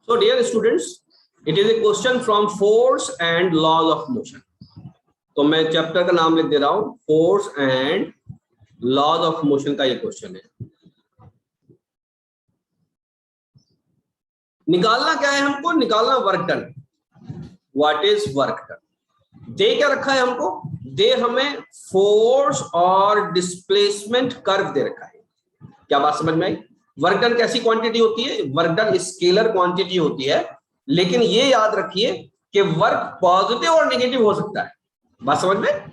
So dear students, it is a question from force and laws of motion. तो मैं chapter का नाम लिख दे रहा हूं, force and laws of motion का ये क्वेश्चन है। निकालना क्या है हमको? निकालना work done. What is work done? दे क्या रखा है हमको? दे हमें फोर्स और डिस्प्लेसमेंट कर्व दे रखा है। क्या बात समझ में आई? वर्क डन कैसी क्वांटिटी होती है? वर्क डन स्केलर क्वांटिटी होती है, लेकिन ये याद रखिए कि वर्क पॉजिटिव और नेगेटिव हो सकता है। बात समझ में?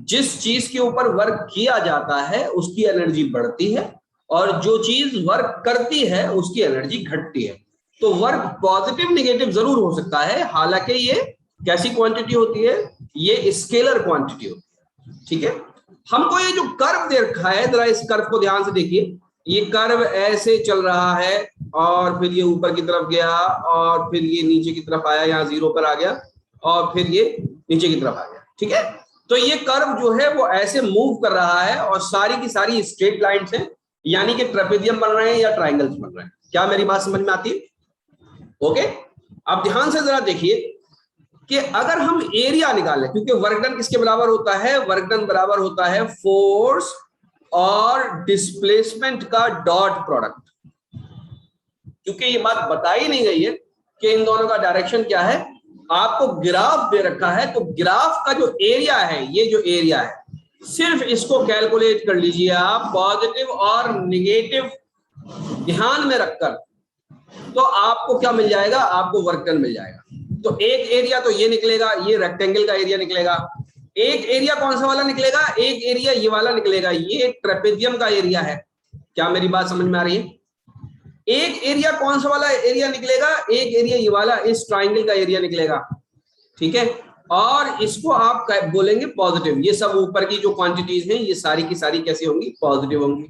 जिस चीज के ऊपर वर्क किया जाता है उसकी एनर्जी बढ़ती है, और जो चीज वर्क करती है उसकी एनर्जी घटती है। तो वर्क पॉजिटिव नेगेटिव जरूर हो सकता है, हालांकि ये कैसी क्वांटिटी होती है? ये स्केलर क्वांटिटी होती है। ठीक है, हमको ये जो कर्व दे रखा है, जरा इस कर्व को ध्यान से देखिए। ये कर्व ऐसे चल रहा है और फिर ये ऊपर की तरफ गया और फिर ये नीचे की तरफ आया, यहाँ जीरो पर आ गया और फिर ये नीचे की तरफ आ गया। ठीक है, तो ये कर्व जो है वो ऐसे मूव कर रहा है और सारी की सारी स्ट्रेट लाइन्स हैं, यानी कि ट्रेपेजियम बन रहे हैं या ट्राइंगल्स बन रहे हैं। क्या मेरी बात समझ में आती है? ओके, अब ध्यान से जरा देखिए कि अगर हम एरिया निकालें, क्योंकि वर्क डन किसके बराबर होता है? वर्क डन बराबर होता है फोर्स और डिस्प्लेसमेंट का डॉट प्रोडक्ट। क्योंकि ये बात बताई नहीं गई है कि इन दोनों का डायरेक्शन क्या है, आपको ग्राफ दे रखा है, तो ग्राफ का जो एरिया है, ये जो एरिया है, सिर्फ इसको कैलकुलेट कर लीजिए आप पॉजिटिव और निगेटिव ध्यान में रखकर, तो आपको क्या मिल जाएगा? आपको वर्क डन मिल जाएगा। तो एक एरिया तो ये निकलेगा, ये रेक्टेंगल का एरिया निकलेगा। एक एरिया कौन सा वाला निकलेगा? एक एरिया ये वाला निकलेगा, ये ट्रेपेजियम का एरिया है। क्या मेरी बात समझ में आ रही है? एक एरिया कौन सा वाला एरिया निकलेगा? एक एरिया ये वाला, इस ट्राइंगल का एरिया निकलेगा। ठीक है, और इसको आप बोलेंगे पॉजिटिव। ये सब ऊपर की जो क्वांटिटीज हैं ये सारी की सारी कैसी होंगी? पॉजिटिव होंगी।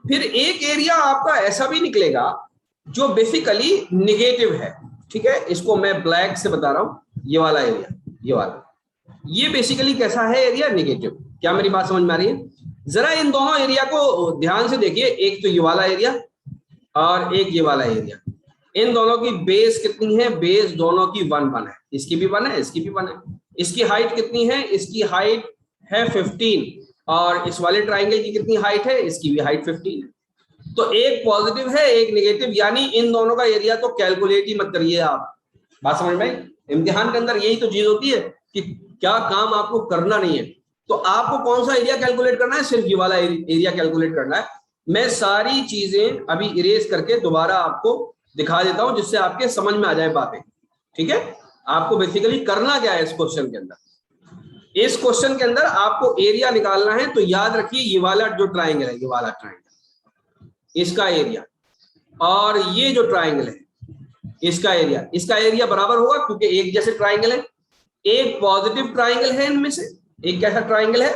फिर एक एरिया आपका ऐसा भी निकलेगा जो बेसिकली निगेटिव है। ठीक है, इसको मैं ब्लैक से बता रहा हूं, ये वाला एरिया, ये वाला, ये बेसिकली कैसा है? Area negative. क्या मेरी बात समझ में आ रही है? जरा इन दोनों एरिया को ध्यान से देखिए, एक तो ये वाला एरिया और एक ये वाला एरिया। इन दोनों की बेस कितनी है? बेस दोनों की 1 है। इसकी भी 1 है, इसकी भी 1 है। इसकी हाइट कितनी है? इसकी हाइट है 15, और इस वाले ट्राइंगल की कितनी हाइट है? इसकी भी हाइट 15 है। तो एक पॉजिटिव है, एक नेगेटिव, यानी इन दोनों का एरिया तो कैलकुलेट ही मत करिए आप। बात समझ में? इम्तिहान के अंदर यही तो चीज होती है कि क्या काम आपको करना नहीं है, तो आपको कौन सा एरिया कैलकुलेट करना है? सिर्फ ये वाला एरिया कैलकुलेट करना है। मैं सारी चीजें अभी इरेज करके दोबारा आपको दिखा देता हूं, जिससे आपके समझ में आ जाए बातें। ठीक है, आपको बेसिकली करना क्या है इस क्वेश्चन के अंदर? इस क्वेश्चन के अंदर आपको एरिया निकालना है। तो याद रखिए, ये वाला जो ट्राइंगल है, ये वाला ट्राइंगल, इसका एरिया, और ये जो ट्राइंगल है इसका एरिया बराबर होगा, क्योंकि एक जैसे ट्राइंगल है। एक पॉजिटिव ट्राइंगल है इनमें से, एक कैसा ट्राइंगल है?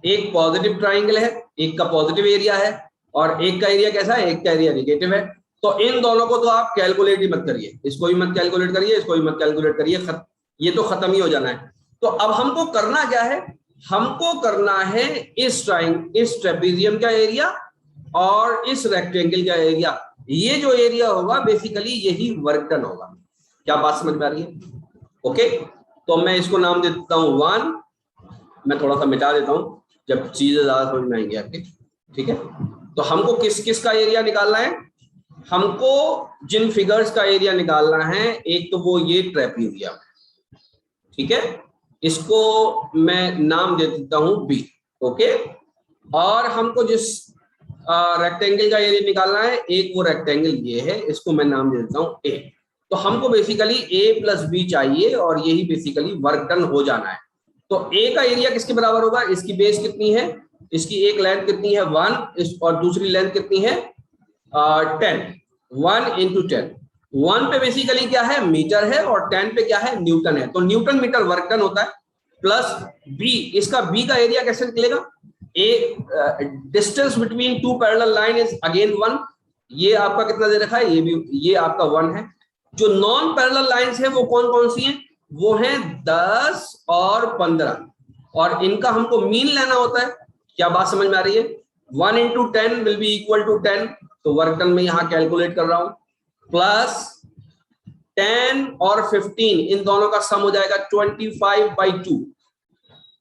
एक पॉजिटिव ट्राइंगल है, एक का पॉजिटिव एरिया है, और एक का एरिया कैसा है? एक का एरिया नेगेटिव है। तो इन दोनों को तो आप कैलकुलेट ही मत करिए, इसको भी मत कैलकुलेट करिए, इसको भी मत कैलकुलेट करिए, ये तो खत्म ही हो जाना है। तो अब हमको करना क्या है? हमको करना है इस ट्रेपेजियम का एरिया और इस रेक्टेंगल का एरिया। ये जो एरिया होगा बेसिकली यही वर्क डन होगा। क्या बात समझ में आ रही है? ओके, तो मैं इसको नाम दे देता हूं 1। मैं थोड़ा सा मिटा देता हूं जब चीजें ज्यादा समझ में आएंगी आपके। ठीक है, तो हमको किस किस का एरिया निकालना है? हमको जिन फिगर्स का एरिया निकालना है, एक तो वो ये ट्रेपेजियम, ठीक है, इसको मैं नाम दे देता हूं B। ओके, और हमको जिस रेक्टेंगल का एरिया निकालना है, एक वो रेक्टेंगल ये है, इसको मैं नाम दे देता हूं A। तो हमको बेसिकली A+B चाहिए, और यही बेसिकली वर्क डन हो जाना है। तो A का एरिया किसके बराबर होगा? इसकी बेस कितनी है? इसकी एक लेंथ कितनी है? 1, और दूसरी लेंथ कितनी है? 10। 1 × 10। 1 पे बेसिकली क्या है? मीटर है, और 10 पे क्या है? न्यूटन है। तो न्यूटन मीटर वर्क डन होता है, प्लस B। इसका B का एरिया कैसे निकलेगा? Distance between 2 parallel line is again 1। ये आपका कितना दे रखा है? ये आपका 1 है। जो नॉन पैरेलल लाइंस है वो कौन कौन सी हैं? वो हैं 10 और 15, और इनका हमको मीन लेना होता है। क्या बात समझ में आ रही है? 1 × 10 विल बी इक्वल टू 10, तो वर्क डन में यहां कैलकुलेट कर रहा हूं, प्लस 10 और 15 इन दोनों का सम हो जाएगा 25/2,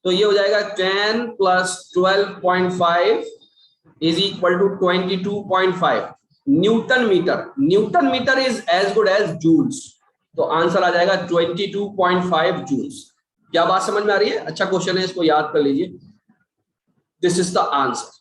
तो ये हो जाएगा 10 plus 12.5 is equal to 22.5 newton metre. Newton metre is as good as joules, तो आंसर आ जाएगा 22.5 जूल्स। क्या बात समझ में आ रही है? अच्छा क्वेश्चन है, इसको याद कर लीजिए। This is the answer.